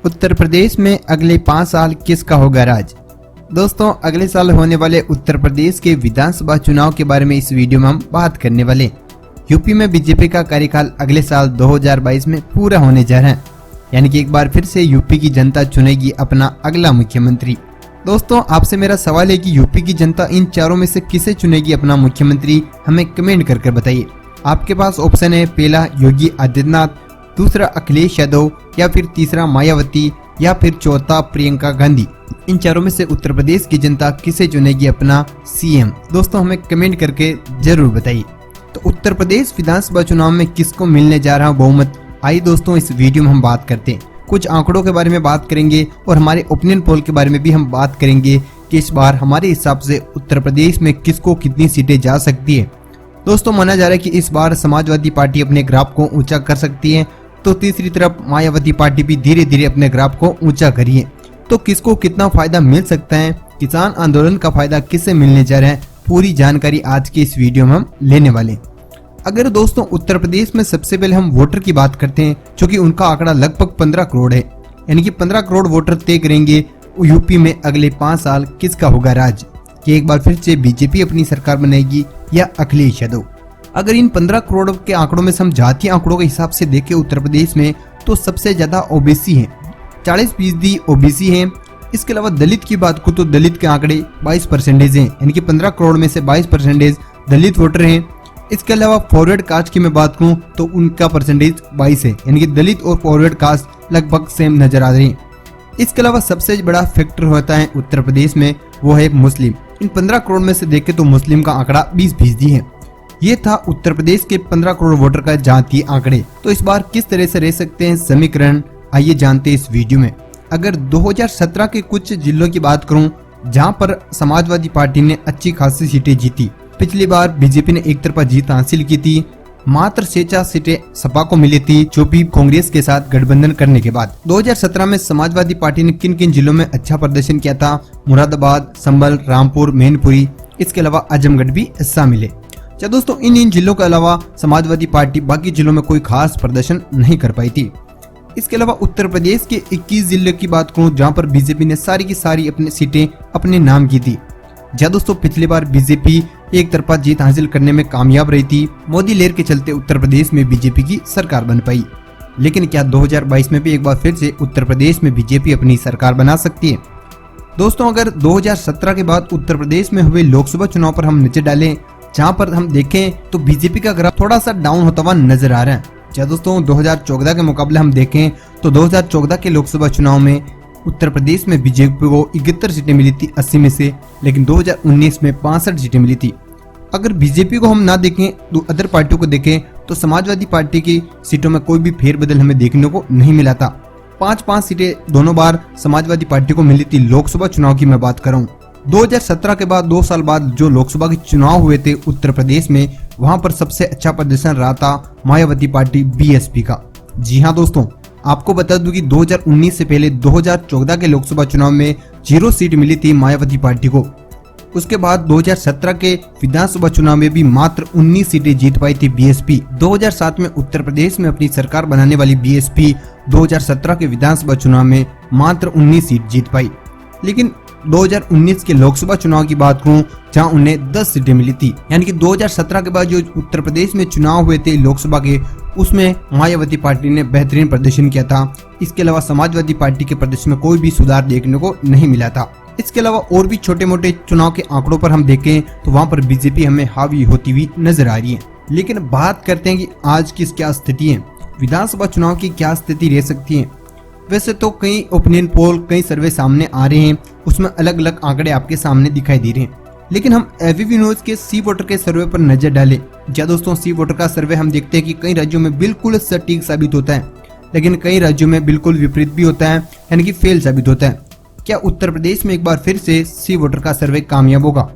उत्तर प्रदेश में अगले 5 साल किसका होगा राज। दोस्तों, अगले साल होने वाले उत्तर प्रदेश के विधानसभा चुनाव के बारे में इस वीडियो में हम बात करने वाले। यूपी में बीजेपी का कार्यकाल अगले साल 2022 में पूरा होने जा रहा है, यानी कि एक बार फिर से यूपी की जनता चुनेगी अपना अगला मुख्यमंत्री। दोस्तों, आपसे मेरा सवाल है कि यूपी की जनता इन चारों में से किसे चुनेगी अपना मुख्यमंत्री, हमें कमेंट करके बताइए। आपके पास ऑप्शन है, पहला योगी आदित्यनाथ, दूसरा अखिलेश यादव, या फिर तीसरा मायावती, या फिर चौथा प्रियंका गांधी। इन चारों में से उत्तर प्रदेश की जनता किसे चुनेगी अपना सीएम। दोस्तों, हमें कमेंट करके जरूर बताइए। तो उत्तर प्रदेश विधानसभा चुनाव में किसको मिलने जा रहा बहुमत, आइए दोस्तों इस वीडियो में हम बात करते हैं। कुछ आंकड़ों के बारे में बात करेंगे और हमारे ओपिनियन पोल के बारे में भी हम बात करेंगे कि इस बार हमारे हिसाब से उत्तर प्रदेश में किसको कितनी सीटें जा सकती है। दोस्तों, माना जा रहा है कि इस बार समाजवादी पार्टी अपने ग्राफ को ऊंचा कर सकती है, तो तीसरी तरफ मायावती पार्टी भी धीरे धीरे अपने ग्राफ को ऊंचा करिए। तो किसको कितना फायदा मिल सकता है, किसान आंदोलन का फायदा किससे मिलने जा रहा है, पूरी जानकारी आज के इस वीडियो में हम लेने वाले। अगर दोस्तों उत्तर प्रदेश में सबसे पहले हम वोटर की बात करते हैं, जो कि उनका आंकड़ा लगभग 15 करोड़ है, यानी कि 15 करोड़ वोटर तय करेंगे यूपी में अगले 5 साल किसका होगा राज, कि एक बार फिर से बीजेपी अपनी सरकार बनाएगी या अखिलेश यादव। अगर इन 15 करोड़ के आंकड़ों में हम जातीय आंकड़ों के हिसाब से देखें उत्तर प्रदेश में, तो सबसे ज्यादा ओबीसी है, 40% ओबीसी है। इसके अलावा दलित की बात को, तो दलित के आंकड़े 22% हैं, यानी कि 15 करोड़ में से 22% दलित वोटर हैं। इसके अलावा फॉरवर्ड कास्ट की मैं बात करूं तो उनका परसेंटेज 22 है, यानी कि दलित और फॉरवर्ड कास्ट लगभग सेम नजर आ रही है। इसके अलावा सबसे बड़ा फैक्टर होता है उत्तर प्रदेश में, वो है मुस्लिम। इन 15 करोड़ में से देखें तो मुस्लिम का आंकड़ा 20% है। ये था उत्तर प्रदेश के 15 करोड़ वोटर का जातीय आंकड़े। तो इस बार किस तरह से रह सकते हैं समीकरण, आइए जानते हैं इस वीडियो में। अगर 2017 के कुछ जिलों की बात करूं जहां पर समाजवादी पार्टी ने अच्छी खासी सीटें जीती, पिछली बार बीजेपी ने एक तरफा जीत हासिल की थी, मात्र 6 सीटें सपा को मिली थी, जो भी कांग्रेस के साथ गठबंधन करने के बाद। 2017 में समाजवादी पार्टी ने किन किन जिलों में अच्छा प्रदर्शन किया था, मुरादाबाद, संभल, रामपुर, मैनपुरी, इसके अलावा आजमगढ़ भी शामिल है। दोस्तों, इन जिलों के अलावा समाजवादी पार्टी बाकी जिलों में कोई खास प्रदर्शन नहीं कर पाई थी। इसके अलावा उत्तर प्रदेश के 21 जिले की बात करूं जहां पर बीजेपी ने सारी की सारी अपनी सीटें अपने नाम की थी। दोस्तों, पिछली बार बीजेपी एक तरफा जीत हासिल करने में कामयाब रही थी। मोदी लहर के चलते उत्तर प्रदेश में बीजेपी की सरकार बन पाई। लेकिन क्या 2022 में भी एक बार फिर से उत्तर प्रदेश में बीजेपी अपनी सरकार बना सकती है? दोस्तों, अगर 2017 के बाद उत्तर प्रदेश में हुए लोकसभा चुनाव पर हम नजर डालें, जहां पर हम देखें तो बीजेपी का ग्राफ थोड़ा सा डाउन होता हुआ नजर आ रहा है। दोस्तों, 2014 के मुकाबले हम देखें तो 2014 के लोकसभा चुनाव में उत्तर प्रदेश में बीजेपी को 71 सीटें मिली थी 80 में से, लेकिन 2019 में 65 सीटें मिली थी। अगर बीजेपी को हम ना देखें तो अदर पार्टियों को देखें तो समाजवादी पार्टी की सीटों में कोई भी फेरबदल हमें देखने को नहीं मिला था। 5-5 सीटें दोनों बार समाजवादी पार्टी को मिली थी। लोकसभा चुनाव की मैं बात कर रहा हूँ, 2017 के बाद 2 साल बाद जो लोकसभा के चुनाव हुए थे उत्तर प्रदेश में, वहां पर सबसे अच्छा प्रदर्शन रहा था मायावती पार्टी बीएसपी का। जी हाँ दोस्तों, आपको बता दूं कि 2019 से पहले 2014 के लोकसभा चुनाव में 0 सीट मिली थी मायावती पार्टी को। उसके बाद 2017 के विधानसभा चुनाव में भी मात्र 19 सीटें जीत पाई थी बीएसपी। 2007 में उत्तर प्रदेश में अपनी सरकार बनाने वाली बीएसपी 2017 के विधानसभा चुनाव में मात्र 19 सीट जीत पाई। लेकिन 2019 के लोकसभा चुनाव की बात करूं जहां उन्हें 10 सीटें मिली थी, यानी कि 2017 के बाद जो उत्तर प्रदेश में चुनाव हुए थे लोकसभा के, उसमें मायावती पार्टी ने बेहतरीन प्रदर्शन किया था। इसके अलावा समाजवादी पार्टी के प्रदर्शन में कोई भी सुधार देखने को नहीं मिला था। इसके अलावा और भी छोटे मोटे चुनाव के आंकड़ों पर हम देखें तो वहां पर बीजेपी हमें हावी होती हुई नजर आ रही है। लेकिन बात करते हैं कि आज की क्या स्थिति है, विधानसभा चुनाव की क्या स्थिति रह सकती है। वैसे तो कई ओपिनियन पोल, कई सर्वे सामने आ रहे हैं, उसमें अलग अलग आंकड़े आपके सामने दिखाई दे रहे हैं। लेकिन हम एबीपी न्यूज के सी वोटर के सर्वे पर नजर डालें। दोस्तों, सी वोटर का सर्वे हम देखते हैं कि कई राज्यों में बिल्कुल सटीक साबित होता है, लेकिन कई राज्यों में बिल्कुल विपरीत भी होता है, यानी कि फेल साबित होता है। क्या उत्तर प्रदेश में एक बार फिर से सी वोटर का सर्वे कामयाब होगा?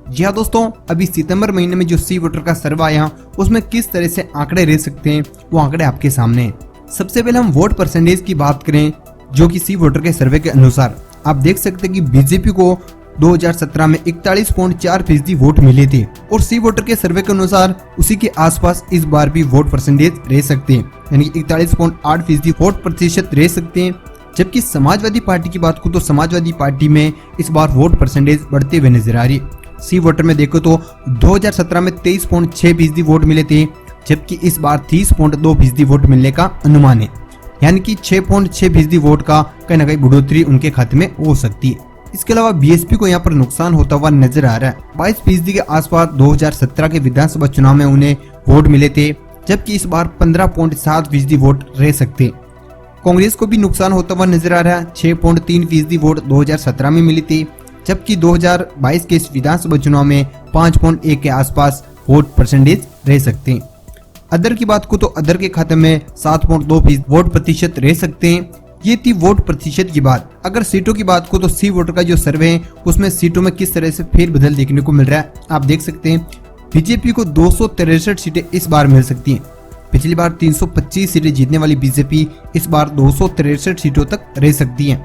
जी हाँ दोस्तों, अभी सितंबर महीने में जो सी वोटर का सर्वे आया उसमें किस तरह से आंकड़े रह सकते हैं, वो आंकड़े आपके सामने हैं। सबसे पहले हम वोट परसेंटेज की बात करें, जो कि सी वोटर के सर्वे के अनुसार आप देख सकते हैं कि बीजेपी को 2017 में 41.4% वोट मिले थे, और सी वोटर के सर्वे के अनुसार उसी के आसपास इस बार भी वोट परसेंटेज रह सकते हैं, यानी 41.8% वोट प्रतिशत रह सकते हैं। जबकि समाजवादी पार्टी की बात करूं तो समाजवादी पार्टी में इस बार वोट परसेंटेज बढ़ते हुए नजर आ रही है। सी वोटर में देखो तो 2017 में 23.6% वोट मिले थे, जबकि इस बार 30.2% वोट मिलने का अनुमान है, यानी कि 6.6% वोट का कहीं ना कहीं बढ़ोतरी उनके खाते में हो सकती है। इसके अलावा बीएसपी को यहाँ पर नुकसान होता हुआ नजर आ रहा है। 22% के आसपास 2017 के विधानसभा चुनाव में उन्हें वोट मिले थे, जबकि इस बार 15.7% वोट रह सकते। कांग्रेस को भी नुकसान होता हुआ नजर आ रहा है। 6.3% वोट 2017 में मिली थी, जबकि 2022 के इस विधानसभा चुनाव में 5.1 के आसपास वोट परसेंटेज रह सकते हैं। अदर की बात को तो अदर के खाते में 7.2% वोट प्रतिशत रह सकते हैं। ये थी वोट प्रतिशत की बात। अगर सीटों की बात को तो सी वोटर का जो सर्वे है उसमें सीटों में किस तरह से फेरबदल देखने को मिल रहा है आप देख सकते हैं। बीजेपी को 263 सीटें इस बार मिल सकती हैं। पिछली बार 325 सीटें जीतने वाली बीजेपी इस बार 263 सीटों तक रह सकती है।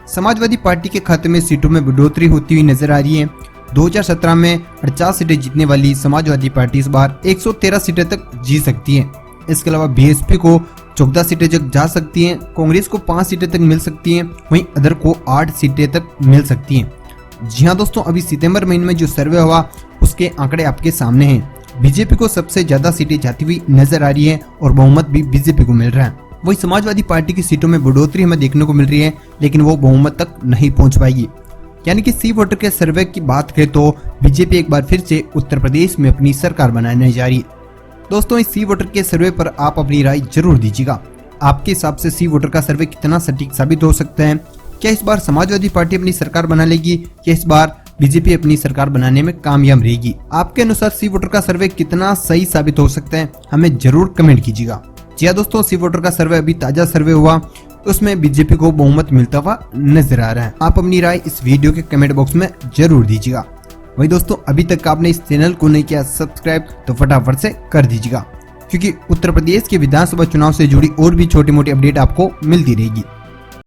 समाजवादी पार्टी के खाते में सीटों में बढ़ोतरी होती हुई नजर आ रही है। 2017 में 48 सीटें जीतने वाली समाजवादी पार्टी इस बार 113 सीटें तक जीत सकती है। इसके अलावा बीएसपी को 14 सीटें तक जा सकती हैं, कांग्रेस को 5 सीटें तक मिल सकती हैं, वहीं अदर को 8 सीटें तक मिल सकती हैं। जी हाँ दोस्तों, अभी सितंबर महीने में जो सर्वे हुआ उसके आंकड़े आपके सामने हैं। बीजेपी को सबसे ज्यादा सीटें जाती हुई नजर आ रही है और बहुमत भी बीजेपी को मिल रहा है। वही समाजवादी पार्टी की सीटों में बढ़ोतरी हमें देखने को मिल रही है, लेकिन वो बहुमत तक नहीं पहुंच पाएगी। यानी कि सी वोटर के सर्वे की बात करें तो बीजेपी एक बार फिर से उत्तर प्रदेश में अपनी सरकार बनाने जा रही है। दोस्तों, इस सी वोटर के सर्वे पर आप अपनी राय जरूर दीजिएगा। आपके हिसाब से सी वोटर का सर्वे कितना सटीक साबित हो सकता है? क्या इस बार समाजवादी पार्टी अपनी सरकार बना लेगी या इस बार बीजेपी अपनी सरकार बनाने में कामयाब रहेगी? आपके अनुसार सी वोटर का सर्वे कितना सही साबित हो सकता है, हमें जरूर कमेंट कीजिएगा। जी हाँ दोस्तों, सी वोटर का सर्वे अभी ताजा सर्वे हुआ, उसमें बीजेपी को बहुमत मिलता हुआ नजर आ रहा है। आप अपनी राय इस वीडियो के कमेंट बॉक्स में जरूर दीजिएगा। वही दोस्तों, अभी तक आपने इस चैनल को नहीं किया सब्सक्राइब तो फटाफट से कर दीजिएगा, क्योंकि उत्तर प्रदेश के विधानसभा चुनाव से जुड़ी और भी छोटी मोटी अपडेट आपको मिलती रहेगी।